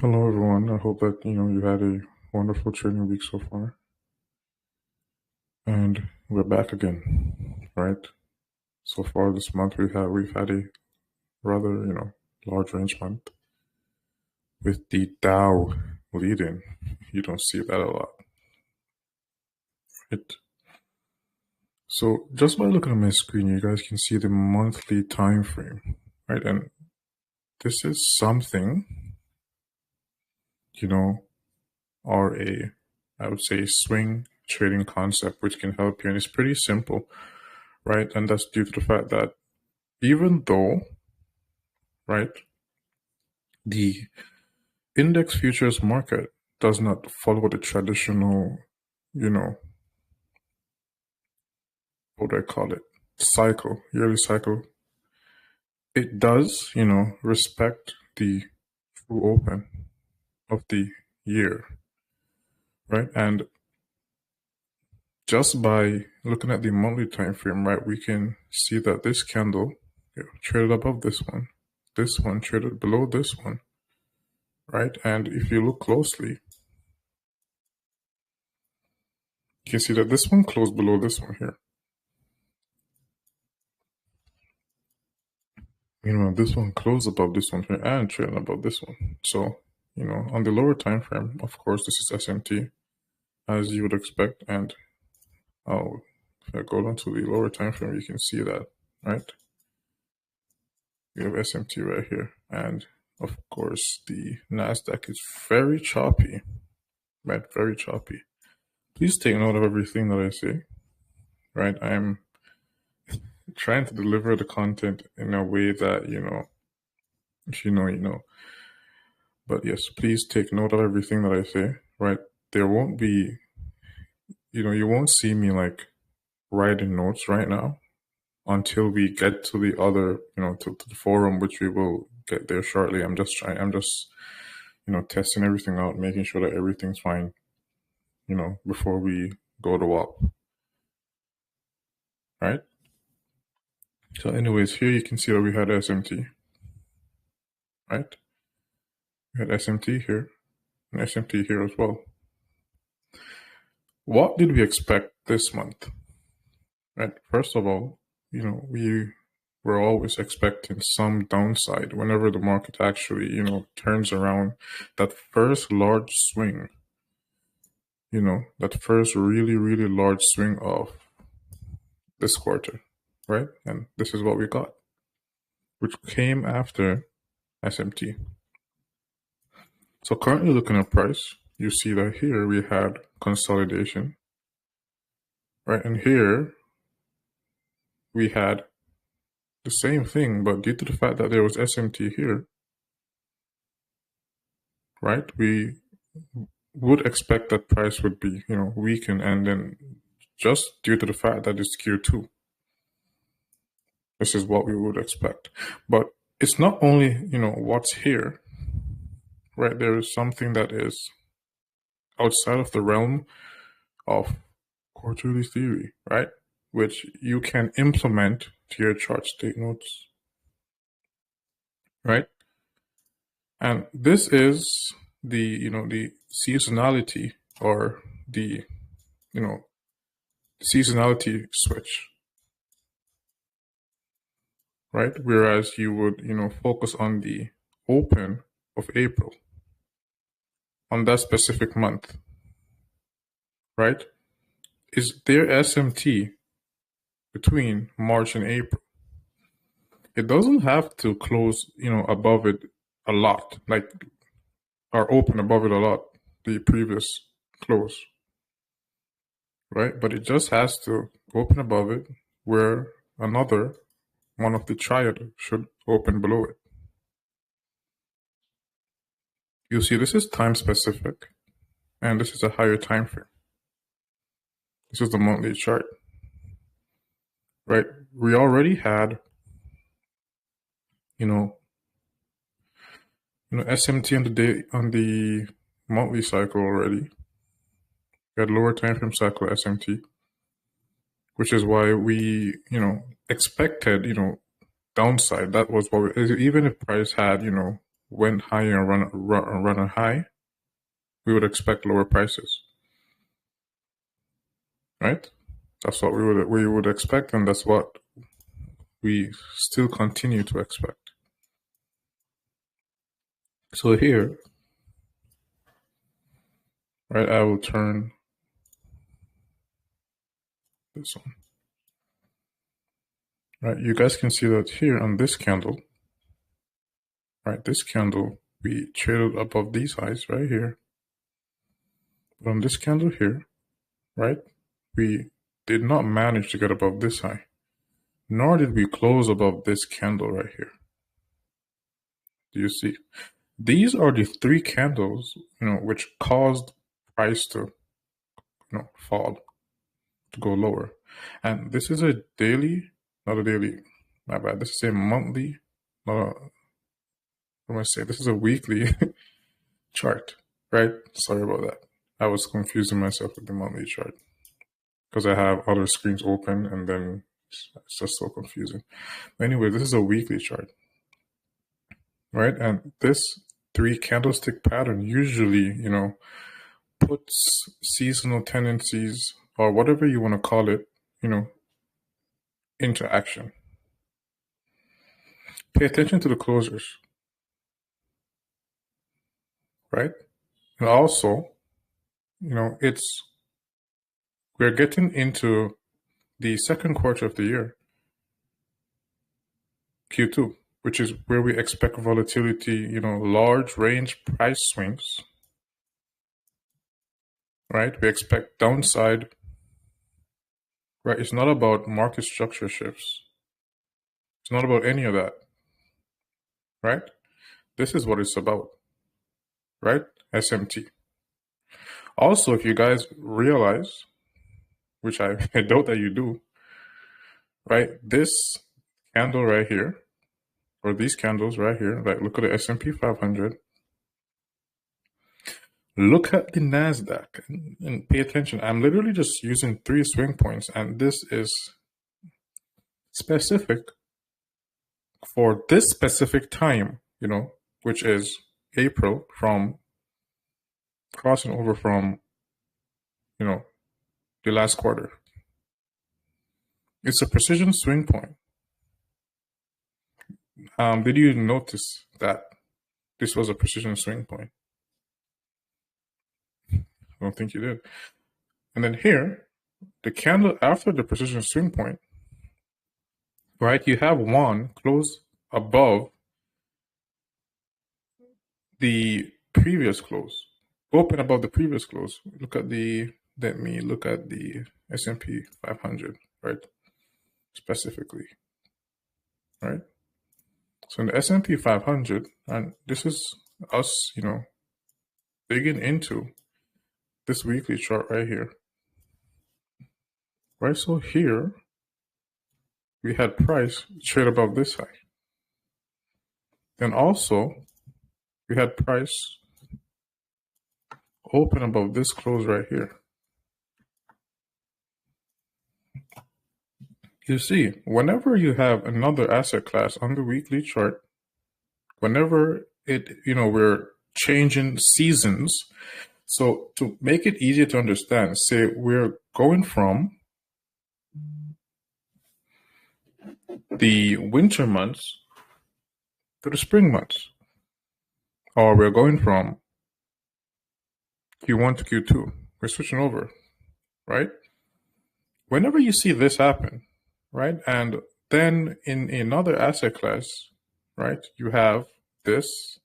Hello everyone. I hope that you had a wonderful trading week so far. And we're back again, right? So far this month we've had a rather, large range month with the Dow leading. You don't see that a lot. Right? So just by looking at my screen, you guys can see the monthly time frame, right? And this is something, or I would say swing trading concept which can help you, and it's pretty simple, right? And that's due to the fact that even though, right, the index futures market does not follow the traditional, what do I call it, cycle, yearly cycle, it does, respect the true open of the year, right? And just by looking at the monthly time frame, right, we can see that this candle traded above this one traded below this one, right? And if you look closely, you can see that this one closed below this one here. This one closed above this one here and traded above this one. So, on the lower time frame, of course, this is SMT, as you would expect. And if I go down to the lower time frame, you can see that, right? We have SMT right here. And of course, the NASDAQ is very choppy, right? Very choppy. Please take note of everything that I say, right? I'm trying to deliver the content in a way that, if you know, you know. But yes, please take note of everything that I say, right? There won't be, you won't see me like writing notes right now until we get to the other, to the forum, which we will get there shortly. I'm just, testing everything out, making sure that everything's fine, before we go to WAP, right? So anyways, here you can see that we had SMT, right? We had SMT here and SMT here as well. What did we expect this month? Right. First of all, we were always expecting some downside whenever the market actually, turns around. That first large swing, that first really, really large swing of this quarter, right? And this is what we got, which came after SMT. So currently looking at price, you see that here we had consolidation, right? And here we had the same thing, but due to the fact that there was SMT here, right, we would expect that price would be, weaken, and then just due to the fact that it's Q2, this is what we would expect. But it's not only, what's here, right? There is something that is outside of the realm of quarterly theory, right? Which you can implement to your chart state notes, right? And this is the, the seasonality, or the, seasonality switch, right? Whereas you would, focus on the open of April, on that specific month, right? Is there SMT between March and April? It doesn't have to close, above it a lot, like, or open above it a lot, the previous close, right? But it just has to open above it, where another one of the triad should open below it. You see, this is time specific, and this is a higher time frame. This is the monthly chart, right? We already had, SMT on the monthly cycle already. We had lower time frame cycle SMT, which is why we, expected, downside. That was what even if price had, went higher and run a high, we would expect lower prices, right? That's what we would expect, and that's what we still continue to expect. So here, right, I will turn this on. Right, you guys can see that here on this candle, right, this candle, we traded above these highs right here. But on this candle here, right, we did not manage to get above this high, nor did we close above this candle right here. Do you see? These are the three candles, which caused price to, fall, to go lower. And this is a daily, not a daily, my bad. This is a monthly, not a, what am I saying? This is a weekly chart, right? Sorry about that. I was confusing myself with the monthly chart because I have other screens open and then it's just so confusing. Anyway, this is a weekly chart, right? And this three candlestick pattern usually, puts seasonal tendencies or whatever you want to call it, into action. Pay attention to the closers, right? And also, we're getting into the second quarter of the year, Q2, which is where we expect volatility, large range price swings, right? We expect downside, right? It's not about market structure shifts. It's not about any of that, right? This is what it's about, right? SMT. Also, if you guys realize, which I doubt that you do, right? This candle right here, or these candles right here, like look at the S&P 500. Look at the NASDAQ and pay attention. I'm literally just using 3 swing points, and this is specific for this specific time, which is April, from crossing over from, the last quarter. It's a precision swing point. Did you notice that this was a precision swing point? I don't think you did. And then here, the candle after the precision swing point, right, you have one close above the previous close, open above the previous close. Let me look at the S&P 500, right, specifically, right? So in the S&P 500, and this is us, digging into this weekly chart right here, right? So here, we had price trade above this high. Then also, we had price open above this close right here. You see, whenever you have another asset class on the weekly chart, whenever we're changing seasons. So to make it easier to understand, say we're going from the winter months to the spring months, or we're going from Q1 to Q2. We're switching over, right? Whenever you see this happen, right, and then in another asset class, right, you have this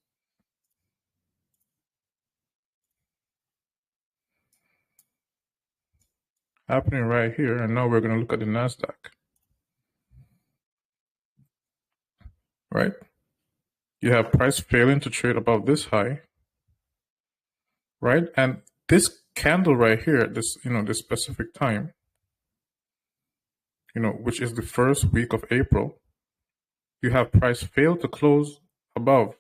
happening right here, and now we're going to look at the NASDAQ, right? You have price failing to trade above this high, right? And this candle right here, this specific time, which is the first week of April, you have price fail to close above,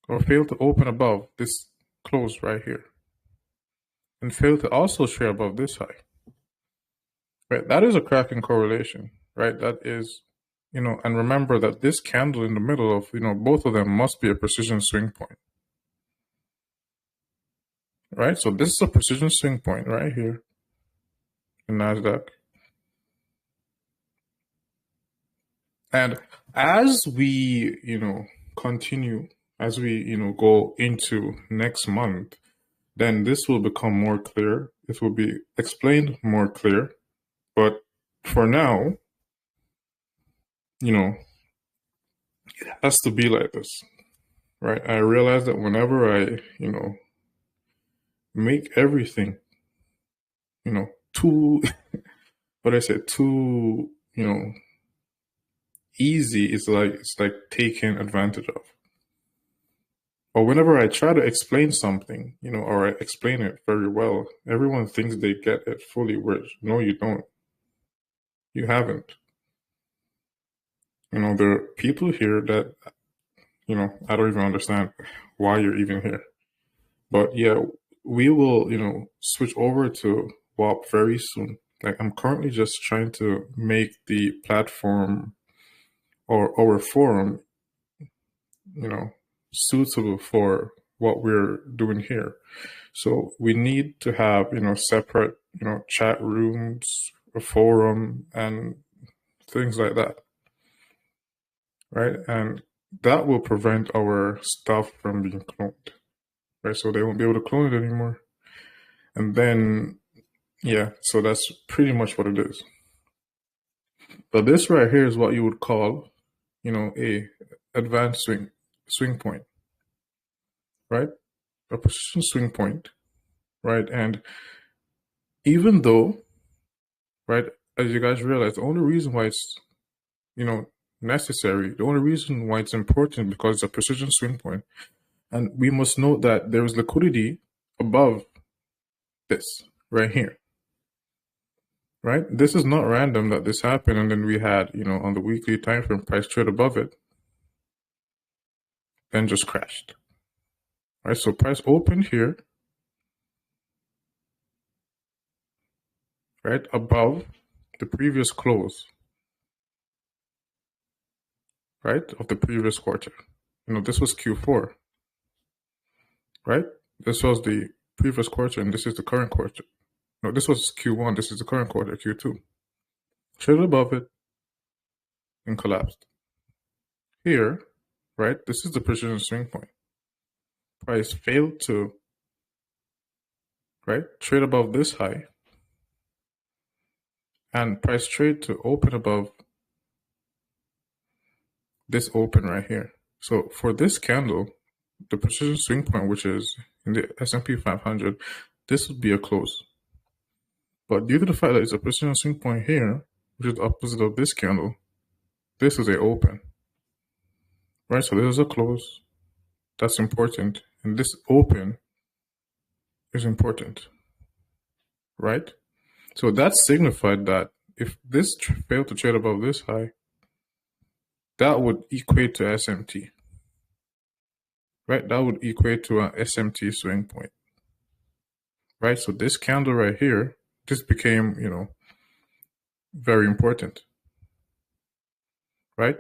or fail to open above this close right here, and fail to also trade above this high, right? That is a cracking correlation, right? That is and remember that this candle in the middle of, both of them must be a precision swing point, right? So this is a precision swing point right here in NASDAQ. And as we, continue, as we, go into next month, then this will become more clear. It will be explained more clear. But for now, it has to be like this, right? I realize that whenever I, make everything, too, what I said, too, easy, it's like taken advantage of. Or whenever I try to explain something, or I explain it very well, everyone thinks they get it fully, which no, you don't. You haven't. There are people here that, I don't even understand why you're even here. But yeah, we will, switch over to WAP very soon. Like I'm currently just trying to make the platform or our forum, suitable for what we're doing here. So we need to have, separate, chat rooms, a forum, and things like that, right? And that will prevent our stuff from being cloned, right? So they won't be able to clone it anymore. And then, yeah, so that's pretty much what it is. But this right here is what you would call, a advanced swing point, right? A precision swing point, right? And even though, right, as you guys realize, the only reason why it's, necessary, the only reason why it's important because it's a precision swing point. And we must note that there is liquidity above this right here, right? This is not random that this happened. And then we had, on the weekly time frame, price trade above it, then just crashed, right? So price opened here, right, above the previous close, right, of the previous quarter. This was Q4, right? This was the previous quarter, and this is the current quarter. No, this was Q1. This is the current quarter, Q2. Traded above it and collapsed. Here, right, this is the precision swing point. Price failed to, right, trade above this high, and price trade to open above this open right here. So for this candle, the precision swing point, which is in the S&P 500, this would be a close. But due to the fact that it's a precision swing point here, which is the opposite of this candle, this is a open, right? So this is a close. That's important. And this open is important, right? So that signified that if this failed to trade above this high, that would equate to SMT, right? That would equate to an SMT swing point, right? So this candle right here, this became, very important, right?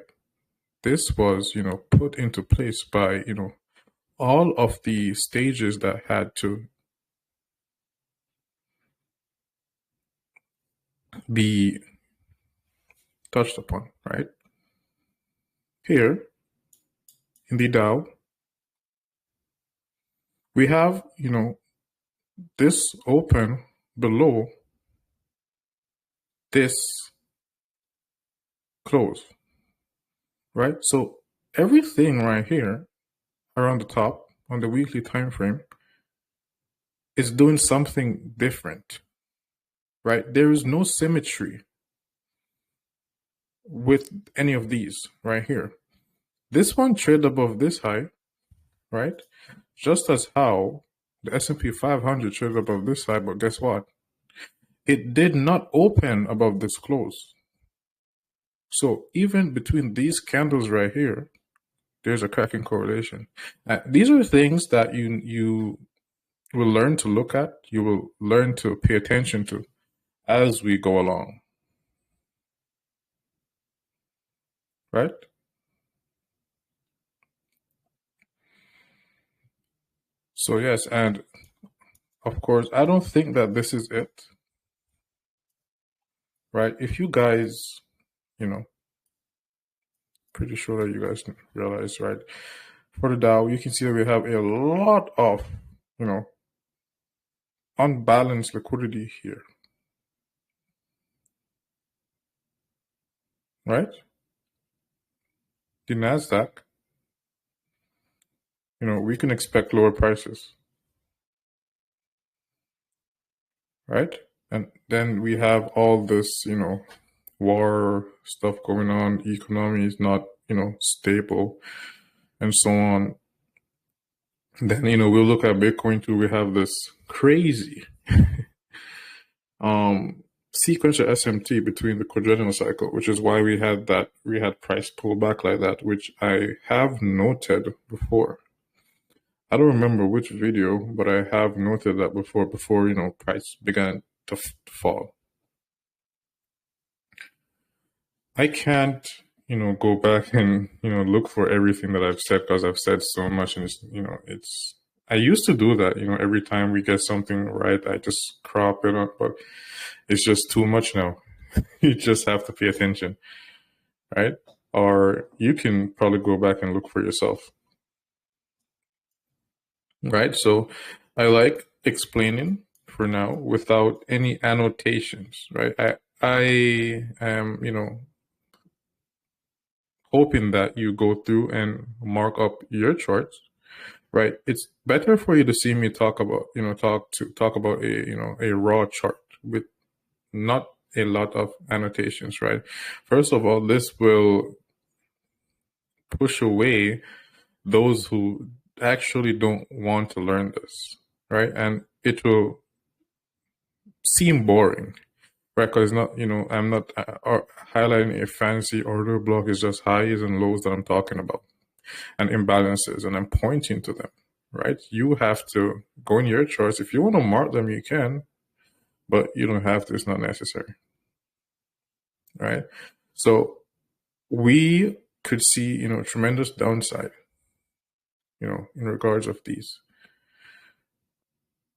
This was, put into place by, all of the stages that had to be touched upon, right? Here in the Dow, we have, this open below this close, right? So everything right here around the top on the weekly time frame is doing something different, right? There is no symmetry with any of these right here. This one traded above this high, right? Just as how the S&P 500 traded above this high, but guess what? It did not open above this close. So even between these candles right here, there's a cracking correlation. These are things that you will learn to look at, you will learn to pay attention to as we go along. right? So yes, and of course, I don't think that this is it, right? If you guys, you know, pretty sure that you guys realize, right? For the Dow, you can see that we have a lot of, you know, unbalanced liquidity here, right? The Nasdaq, you know, we can expect lower prices, right? And then we have all this, you know, war stuff going on, economy is not, you know, stable, and so on. Then, you know, we'll look at Bitcoin too. We have this crazy sequential SMT between the quadrennial cycle, which is why we had price pullback like that, which I have noted before. I don't remember which video, but I have noted that before you know, price began to fall. I can't, you know, go back and, you know, look for everything that I've said because I've said so much, and it's, you know, I used to do that, you know, every time we get something right, I just crop it up, but it's just too much now. You just have to pay attention, right? Or you can probably go back and look for yourself, right? So I like explaining for now without any annotations, right? I am, you know, hoping that you go through and mark up your charts, right? It's better for you to see me talk about, you know, talk about a, you know, a raw chart with not a lot of annotations, right? First of all, this will push away those who actually don't want to learn this, right? And it will seem boring, right? Because not, you know, I'm not highlighting a fancy order block. It's just highs and lows that I'm talking about, and imbalances, and I'm pointing to them, right? You have to go in your charts. If you want to mark them, you can, but you don't have to. It's not necessary, right? So we could see, you know, tremendous downside, you know, in regards of these,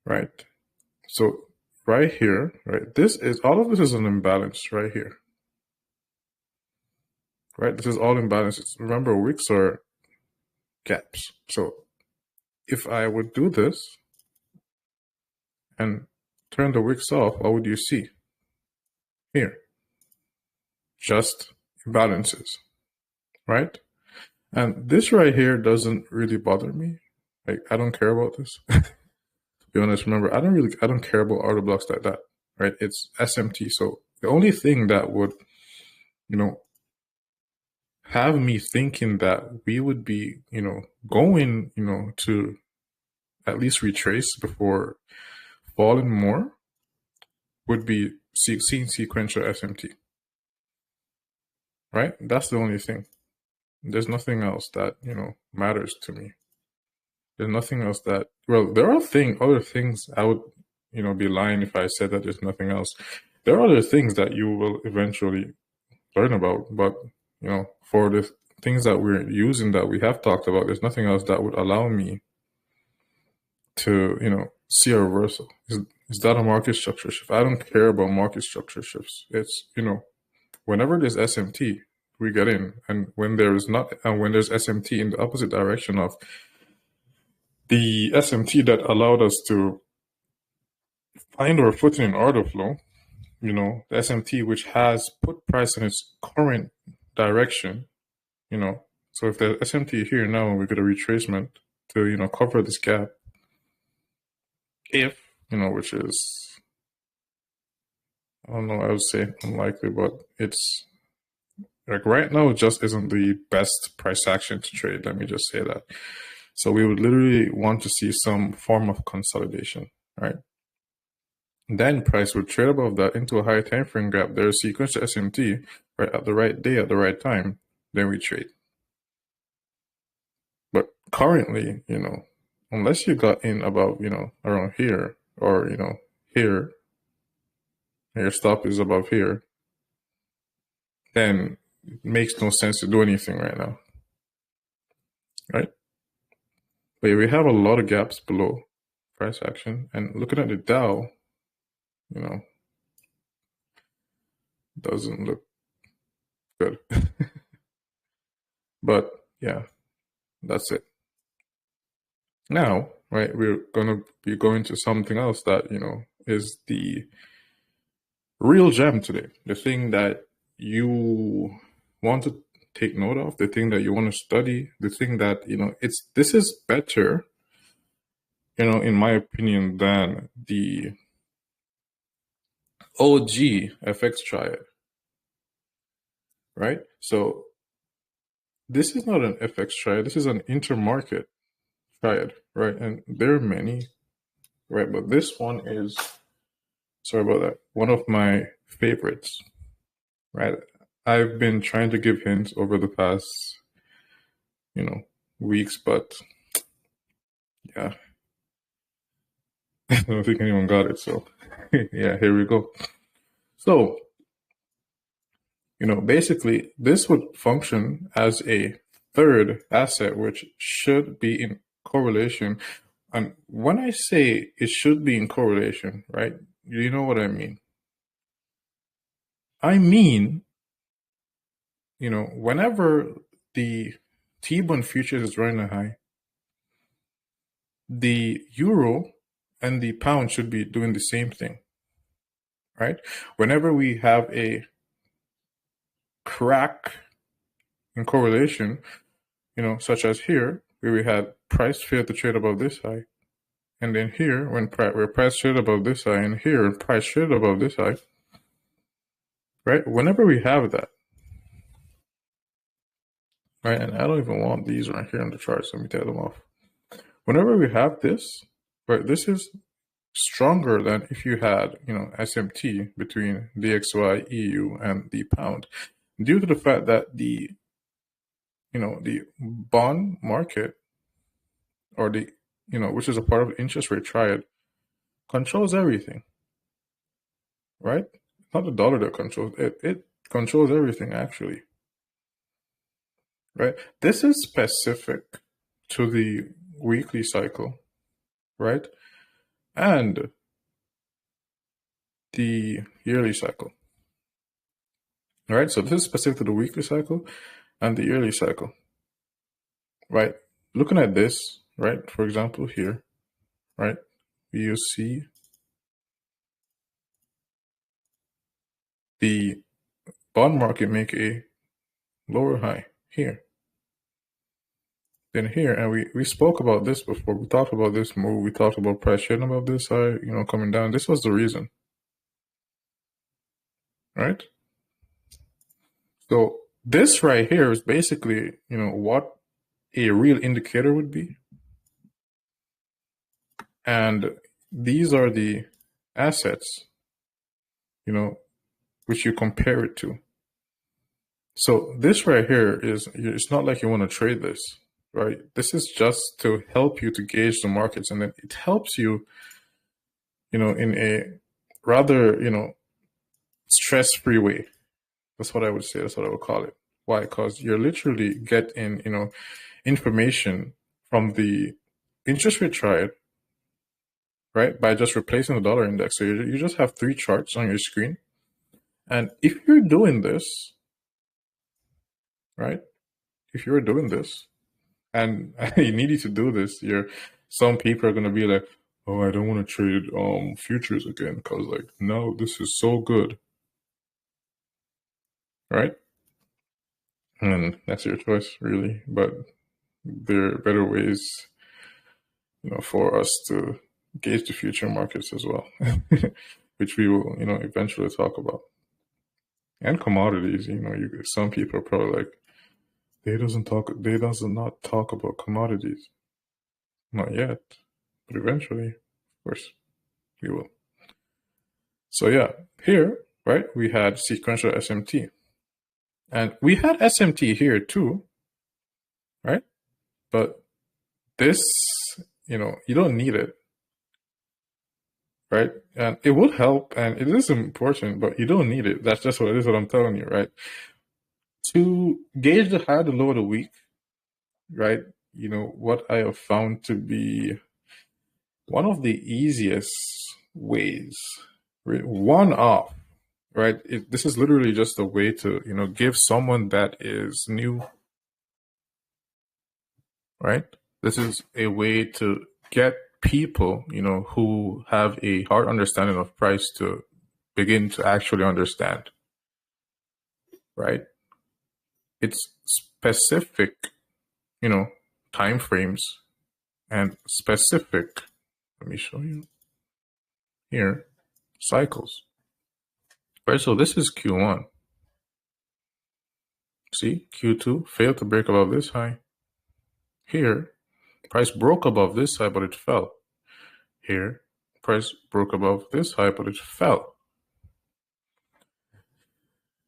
right? So right here, right, this is, all of this is an imbalance right here, right? This is all imbalances. Remember, wicks are gaps. So if I would do this and turn the wicks off, what would you see here? Just imbalances, right? And this right here doesn't really bother me. Like, I don't care about this. To be honest, remember, I don't care about order blocks like that, right? It's SMT. So the only thing that would, you know, have me thinking that we would be, you know, going, you know, to at least retrace before falling more would be seeing sequential SMT, right? That's the only thing. There's nothing else that, you know, matters to me. There's nothing else that, well, there are other things. I would, you know, be lying if I said that there's nothing else. There are other things that you will eventually learn about, but, you know, for the things that we're using that we have talked about, there's nothing else that would allow me to, you know, see a reversal. Is that a market structure shift? I don't care about market structure shifts. It's, you know, whenever there's SMT, we get in, and when there's not, and when there's SMT in the opposite direction of the SMT that allowed us to find our footing in order flow, you know, the SMT which has put price in its current direction, you know. So if the SMT here now, we get a retracement to, you know, cover this gap, if, you know, which is, I don't know, I would say unlikely, but it's like right now, it just isn't the best price action to trade. Let me just say that. So we would literally want to see some form of consolidation, right? Then price would trade above that into a higher time frame gap. There's sequential SMT, right, at the right day, at the right time. Then we trade. But currently, you know, unless you got in about, you know, around here, or, you know, here, and your stop is above here, then it makes no sense to do anything right now, right? But we have a lot of gaps below price action, and looking at the Dow, you know, doesn't look good. But yeah, that's it. Now, right, we're gonna be going to something else that, is the real gem today. The thing that you want to take note of, the thing that you want to study, the thing that, this is better, in my opinion, than the OG FX triad, right? So this is not an FX triad, this is an intermarket triad, right? And there are many, right? But this one is, sorry about that, one of my favorites, right? I've been trying to give hints over the past, weeks, but yeah, I don't think anyone got it. So yeah, here we go. So, basically this would function as a third asset, which should be in correlation. And when I say it should be in correlation, right, you know what I mean? I mean, whenever the T-bond futures is running a high, the euro and the pound should be doing the same thing, right? Whenever we have a crack in correlation, such as here, where we had price failed to trade above this high, and then here, where price traded above this high, and here, price traded above this high, right? Whenever we have that, right, and I don't even want these right here on the charts, let me take them off. Whenever we have this, right, this is stronger than if you had, SMT between DXY, EU, and the pound, due to the fact that the bond market, or the, which is a part of the interest rate triad, controls everything, right? Not the dollar that controls it. It controls everything, actually, right? This is specific to the weekly cycle, right? And the yearly cycle, right? So this is specific to the weekly cycle and the yearly cycle, right? Looking at this, right? For example, here, right? You see the bond market make a lower high here, then here, and we spoke about this before. We talked about this move. We talked about price trading above this high, coming down. This was the reason, right? So this right here is basically, what a real indicator would be. And these are the assets, which you compare it to. So this right here is, it's not like you want to trade this, right? This is just to help you to gauge the markets, and then it helps you, in a rather, stress-free way. That's what I would say. That's what I would call it. Why? Because you're literally getting, information from the interest rate triad, right? By just replacing the dollar index. So you just have 3 charts on your screen. And if you're doing this, right? If you're doing this, and you need to do this, some people are gonna be like, "Oh, I don't want to trade futures again because no, this is so good," right? And that's your choice, really. But there are better ways, for us to gauge the future markets as well, which we will, eventually talk about. And commodities, some people are probably like, they does not talk about commodities. Not yet, but eventually, of course, we will. So yeah, here, right, we had sequential SMT. And we had SMT here too, right? But this, you don't need it, right? And it would help, and it is important, but you don't need it. That's just what it is, what I'm telling you, right? To gauge the high, the low of the week, right? You know, what I have found to be one of the easiest ways, right? One off, right? This is literally just a way to, you know, give someone that is new, right? This is a way to get people, you know, who have a hard understanding of price to begin to actually understand, right? It's specific, you know, time frames and specific, let me show you here, cycles, right? So this is Q1. See, Q2 failed to break above this high. Here, price broke above this high, but it fell. Here, price broke above this high, but it fell.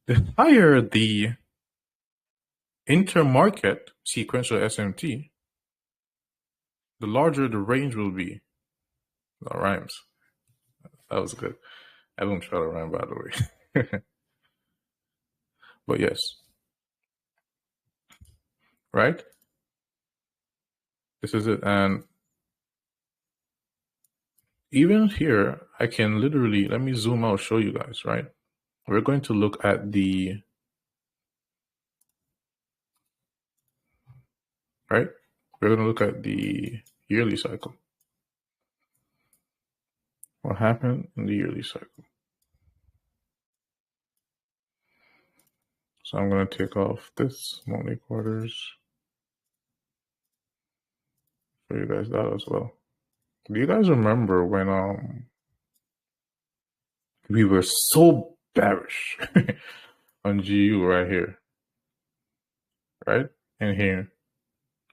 The higher the intermarket sequential SMT, the larger the range will be. That rhymes. That was good. I don't try to rhyme, by the way. But yes, right? This is it. And even here, I can literally, let me zoom out, show you guys, right? We're going to look at the, right? We're going to look at the yearly cycle. What happened in the yearly cycle? So I'm going to take off this monthly quarters. Show you guys that as well. Do you guys remember when we were so bearish on GU right here, right? And here.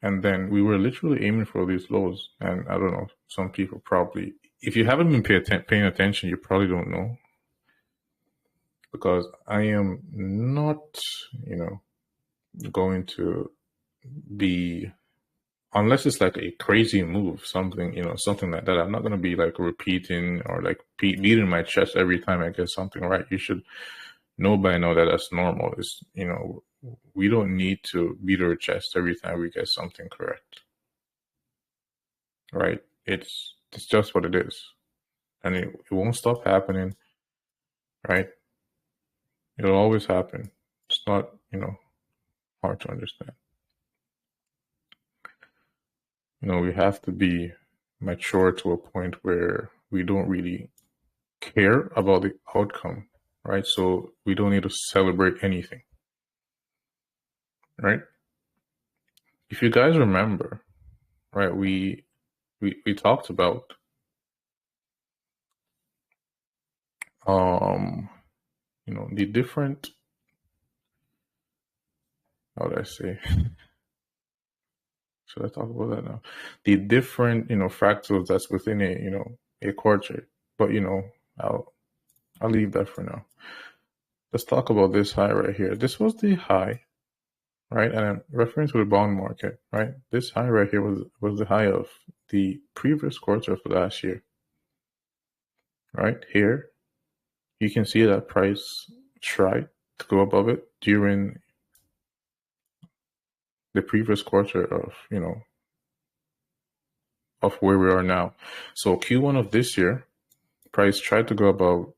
And then we were literally aiming for these lows. And I don't know, some people probably, if you haven't been paying attention, you probably don't know. Because I am not, you know, going to be, unless it's like a crazy move, something, you know, something like that. I'm not going to be like repeating or like beating my chest every time I get something right. You should know by now that that's normal. It's, you know, we don't need to beat our chest every time we get something correct. Right? It's just what it is. And it won't stop happening, right? It'll always happen. It's not, you know, hard to understand. You know, we have to be mature to a point where we don't really care about the outcome, right? So we don't need to celebrate anything, right? If you guys remember, right, we talked about you know, the different, how do I say? Should I talk about that now? The different, you know, fractals that's within a, you know, a quarter. But you know, I'll leave that for now. Let's talk about this high right here. This was the high, right? And I'm referring to the bond market, right? This high right here was the high of the previous quarter of last year, right? Here, you can see that price tried to go above it during the previous quarter of, you know, of where we are now. So Q1 of this year, price tried to go above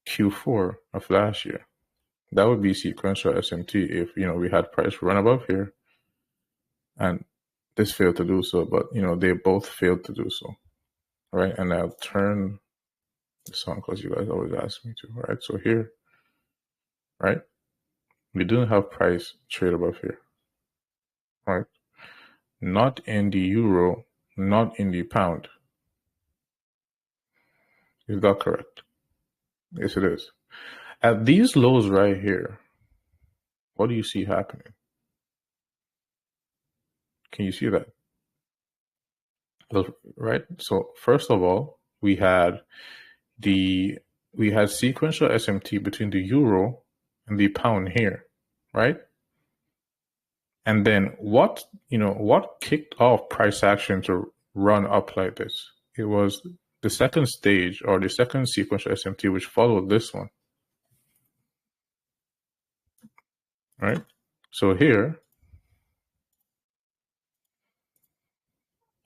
Q4 of last year. That would be sequential SMT if, you know, we had price run above here and this failed to do so, but, you know, they both failed to do so, right? And I'll turn this on because you guys always ask me to, right? So here, right, we didn't have price trade above here, right? Not in the euro, not in the pound. Is that correct? Yes, it is. At these lows right here, what do you see happening? Can you see that? Right? So first of all, we had sequential SMT between the euro and the pound here, right? And then what kicked off price action to run up like this? It was the second stage or the second sequential SMT, which followed this one, right? So here,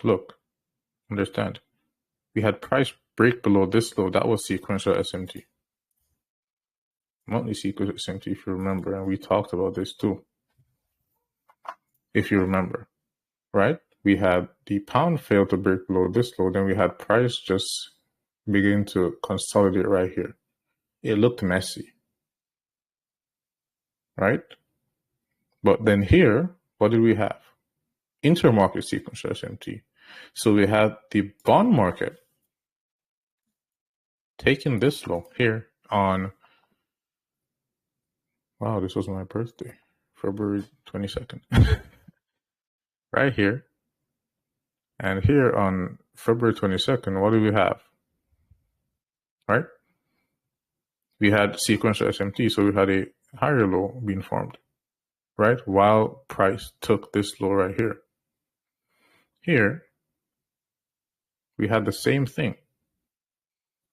look, understand, we had price break below this low. That was sequential SMT. Monthly sequential SMT, if you remember, and we talked about this too, if you remember, right? We had the pound fail to break below this low, then we had price just begin to consolidate right here. It looked messy, right? But then here, what did we have? Intermarket sequential SMT. So we had the bond market taking this low here on, wow, this was my birthday, February 22nd, right here. And here on February 22nd, what do we have? Right? We had sequential SMT, so we had a higher low being formed, right? While price took this low right here. Here, we had the same thing,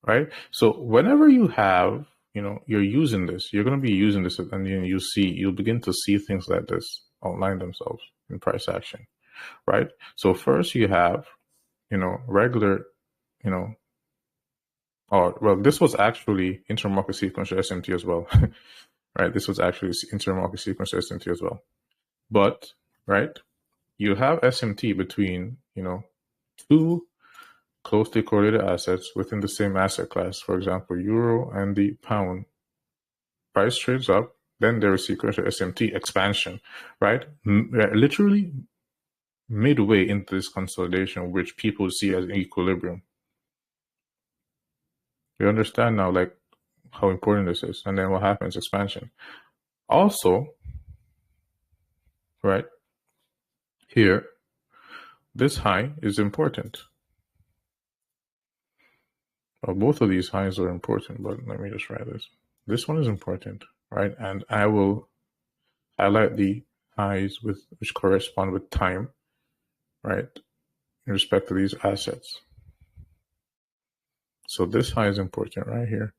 right? So whenever you have, you're using this, you're going to be using this, and then you'll begin to see things like this outline themselves in price action, right? So first you have, regular, this was actually intermarket sequential SMT as well, right? This was actually intermarket sequential SMT as well. But, right, you have SMT between, two closely correlated assets within the same asset class. For example, euro and the pound. Price trades up, then there is sequential SMT expansion, right? Literally midway into this consolidation, which people see as an equilibrium. You understand now, like, how important this is. And then what happens? Expansion. Also, right here, this high is important. Well, both of these highs are important, but let me just write this. This one is important, right? And I will highlight the highs which correspond with time, right, in respect to these assets. So this high is important right here.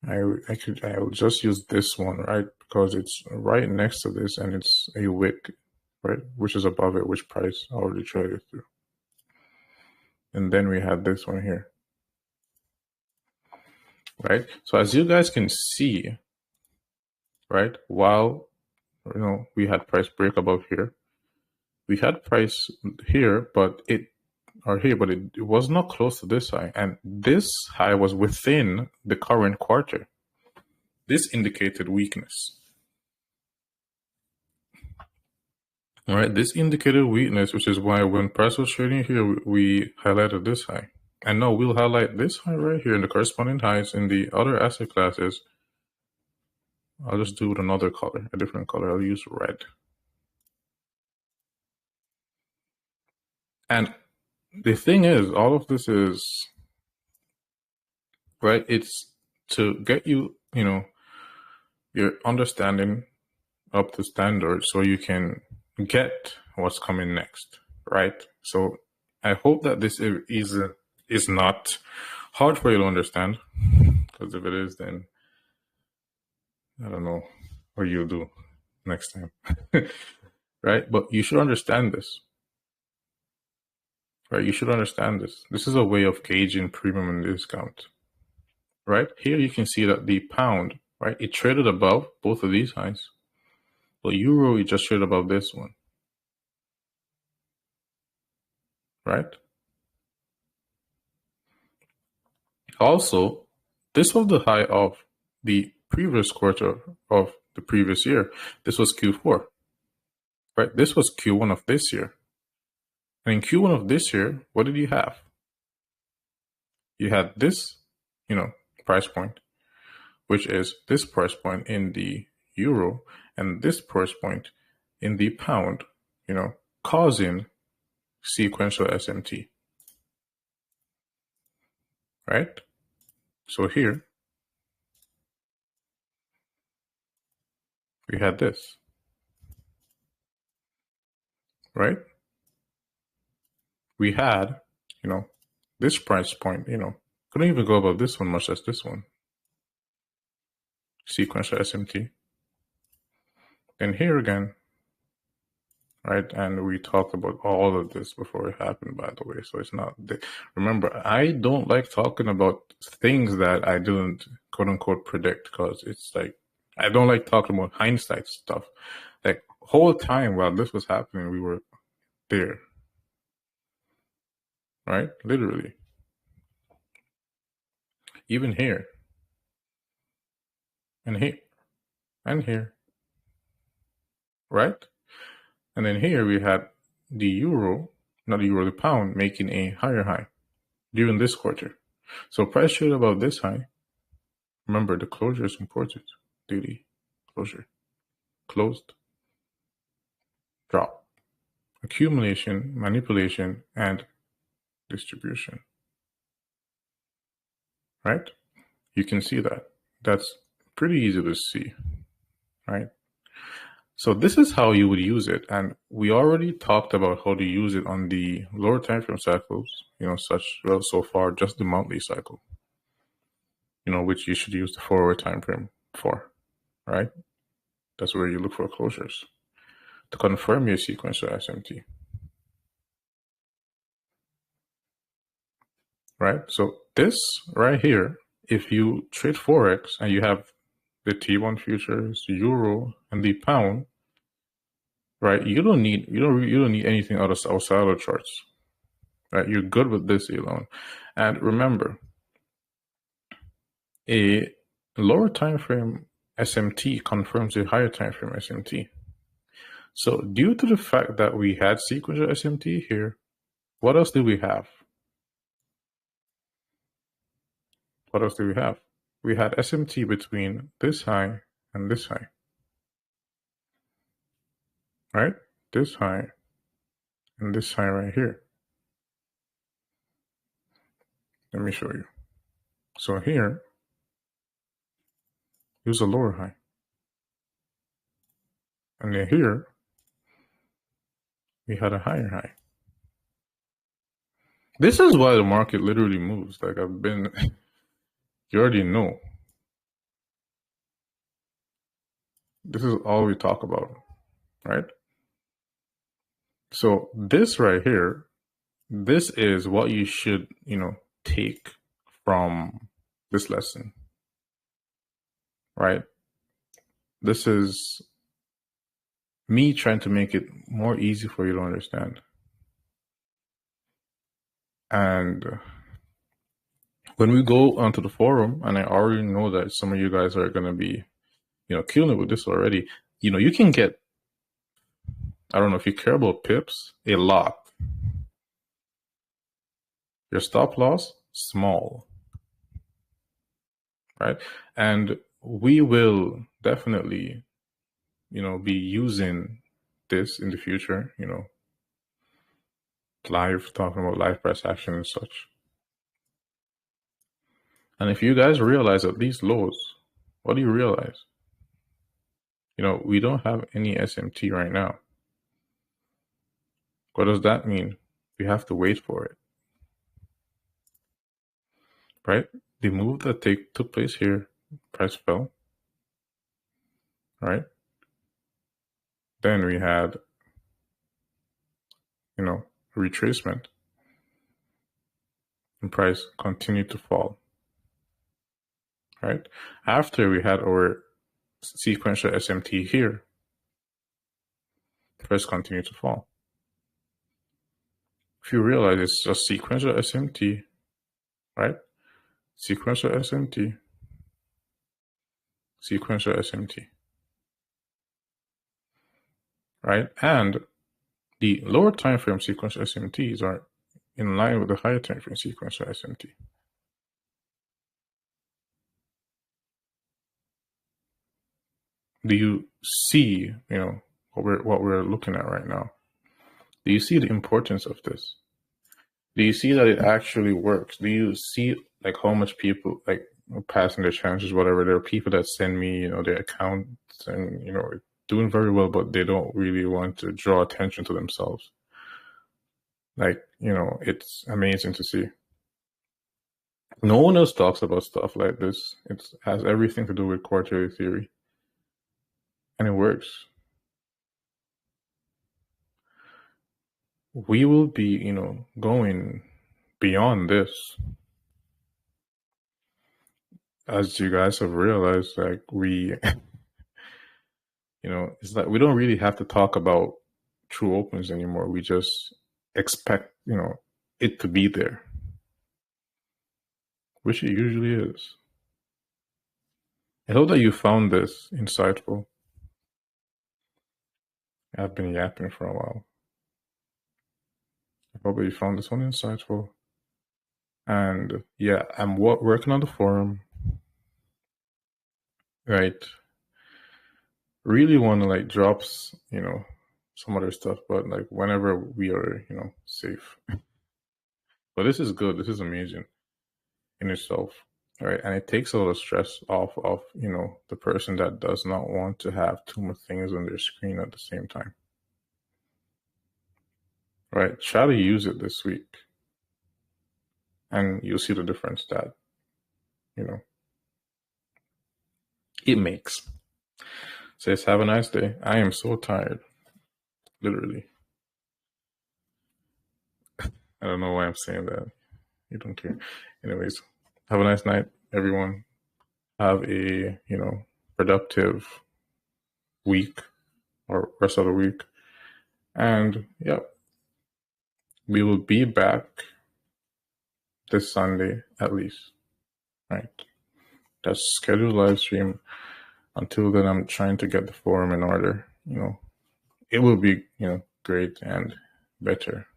I will just use this one, right, because it's right next to this and it's a wick, right, which is above it, which price already traded through. And then we have this one here, right? So as you guys can see, right, while we had price break above here, we had price here, but it was not close to this high, and this high was within the current quarter. This indicated weakness. All right, this indicated weakness, which is why when price was trading here, we highlighted this high. And now we'll highlight this high right here in the corresponding highs in the other asset classes. I'll just do it another color, a different color. I'll use red. And the thing is, all of this is, right, it's to get you, your understanding up to standard so you can get what's coming next, right? So I hope that this is not hard for you to understand, because if it is, then I don't know what you'll do next time, right? But you should understand this, right? You should understand this. This is a way of gauging premium and discount, right? Here you can see that the pound, right, it traded above both of these highs, but euro, it just traded above this one, right? Also, this was the high of the previous quarter of the previous year. This was Q4, right? This was Q1 of this year. And in Q1 of this year, what did you have? You had this, price point, which is this price point in the euro and this price point in the pound, causing sequential SMT, right? So here, we had this, right? We had, this price point, couldn't even go above this one, much as this one. Sequential SMT, Then here again, right? And we talked about all of this before it happened, by the way. So it's not, remember, I don't like talking about things that I didn't quote unquote predict, because it's like, I don't like talking about hindsight stuff. Like, whole time while this was happening, we were there, right? Literally. Even here, and here, and here, right? And then here we had the euro, not the euro, the pound making a higher high during this quarter. So price trade above this high. Remember, the closure is important. Duty, closure, closed, drop, accumulation, manipulation, and distribution, right? You can see that. That's pretty easy to see, right? So this is how you would use it. And we already talked about how to use it on the lower time frame cycles, well, so far, just the monthly cycle, which you should use the forward time frame for, right? That's where you look for closures to confirm your sequential SMT, right? So this right here, if you trade Forex and you have the T1 futures, euro, and the pound, right? You don't need anything outside of the charts, right? You're good with this alone. And remember, a lower time frame SMT confirms a higher time frame SMT. So due to the fact that we had sequential SMT here, what else do we have? What else do we have? We had SMT between this high and this high, right? This high and this high right here. Let me show you. So here, here's a lower high. And then here, we had a higher high. This is why the market literally moves. Like you already know. This is all we talk about, right? So this right here, this is what you should, take from this lesson, right? This is me trying to make it more easy for you to understand. And when we go onto the forum, and I already know that some of you guys are going to be, killing it with this already, you can get, I don't know if you care about pips, a lot. Your stop loss, small, right? And we will definitely, be using this in the future, live, talking about live price action and such. And if you guys realize at these lows, what do you realize? We don't have any SMT right now. What does that mean? We have to wait for it, right? The move that took place here, price fell, right? Then we had, retracement, and price continued to fall, right? After we had our sequential SMT here, price continued to fall. If you realize it's just sequential SMT, right? Sequential SMT, sequential SMT, right? And the lower time frame sequential SMTs are in line with the higher time frame sequential SMT. Do you see, what we're looking at right now? Do you see the importance of this? Do you see that it actually works? Do you see like how much people like passing their challenges, whatever? There are people that send me, their accounts and, doing very well, but they don't really want to draw attention to themselves. Like, it's amazing to see. No one else talks about stuff like this. It has everything to do with quarterly theory. And it works. we will be, going beyond this. As you guys have realized, like we, it's like we don't really have to talk about true opens anymore. We just expect, it to be there, which it usually is. I hope that you found this insightful. I've been yapping for a while. I hope that you found this one insightful. And yeah, I'm working on the forum, right? Really want to like drop, some other stuff, but like whenever we are, safe. But this is good. This is amazing in itself, right? And it takes a lot of stress off of, the person that does not want to have too much things on their screen at the same time, right? Try to use it this week, and you'll see the difference that, it makes. So just have a nice day. I am so tired, literally. I don't know why I'm saying that. You don't care. Anyways, have a nice night, everyone. Have a, productive week or rest of the week. And yeah, we will be back this Sunday at least, right? That's scheduled live stream. Until then, I'm trying to get the forum in order. It will be, great and better.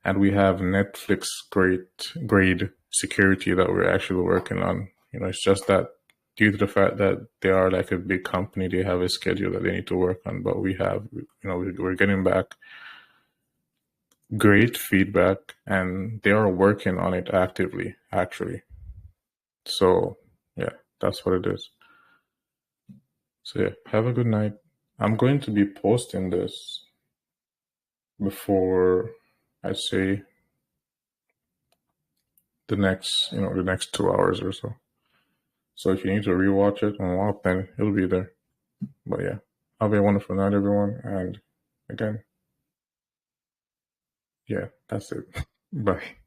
And we have Netflix grade security that we're actually working on. It's just that due to the fact that they are like a big company, they have a schedule that they need to work on. But we have, we're getting back great feedback, and they are working on it actively, actually. So yeah, that's what it is. So yeah, have a good night. I'm going to be posting this before I say the next 2 hours or so. So if you need to rewatch it on WAP, then it'll be there. But yeah, have a wonderful night, everyone. And again, yeah, that's it. Bye.